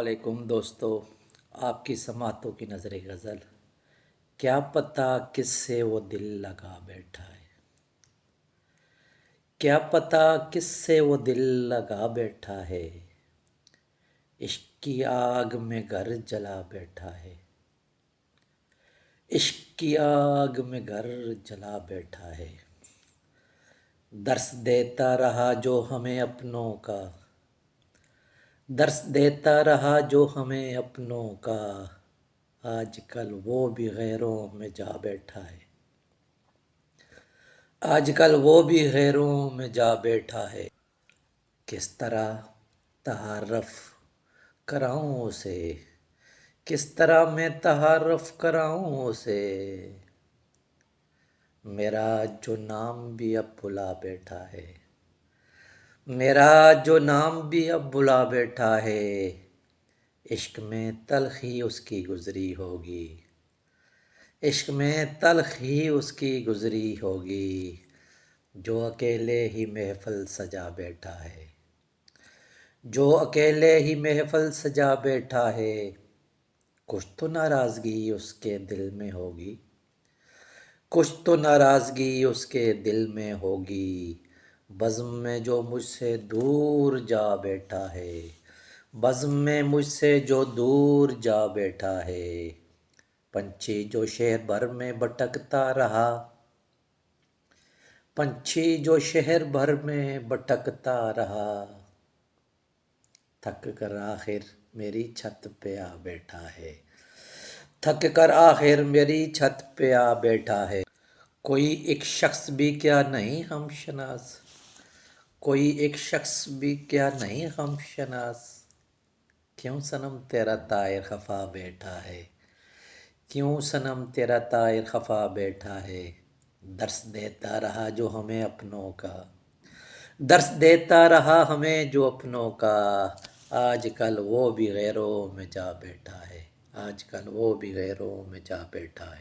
वालेकुम दोस्तों, आपकी समातों की नज़र गज़ल। क्या पता किससे वो दिल लगा बैठा है। क्या पता किससे वो दिल लगा बैठा है। इश्क की आग में घर जला बैठा है। इश्क की आग में घर जला बैठा है। दर्स देता रहा जो हमें अपनों का। दर्स देता रहा जो हमें अपनों का। आजकल वो भी गैरों में जा बैठा है। आजकल वो भी गैरों में जा बैठा है। किस तरह तहारफ कराऊं उसे। किस तरह मैं तहारफ कराऊं उसे। मेरा जो नाम भी अब भुला बैठा है। मेरा जो नाम भी अब भुला बैठा है। इश्क में तलखी उसकी गुजरी होगी। इश्क में तलखी उसकी गुजरी होगी। जो अकेले ही महफिल सजा बैठा है। जो अकेले ही महफिल सजा बैठा है। कुछ तो नाराज़गी उसके दिल में होगी। कुछ तो नाराज़गी उसके दिल में होगी। बज़्म में जो मुझसे दूर जा बैठा है। बज़्म में मुझसे जो दूर जा बैठा है। पंछी जो शहर भर में भटकता रहा। पंछी जो शहर भर में भटकता रहा। थक कर आखिर मेरी छत पे आ बैठा है। थक कर आखिर मेरी छत पे आ बैठा है। कोई एक शख्स भी क्या नहीं हम शनास। कोई एक शख्स भी क्या नहीं हम शनास। क्यों सनम तेरा तायर खफा बैठा है। क्यों सनम तेरा तायर खफा बैठा है। दर्स देता रहा जो हमें अपनों का। दर्स देता रहा हमें जो अपनों का। आजकल वो भी गैरों में जा बैठा है। आजकल वो भी गैरों में जा बैठा है।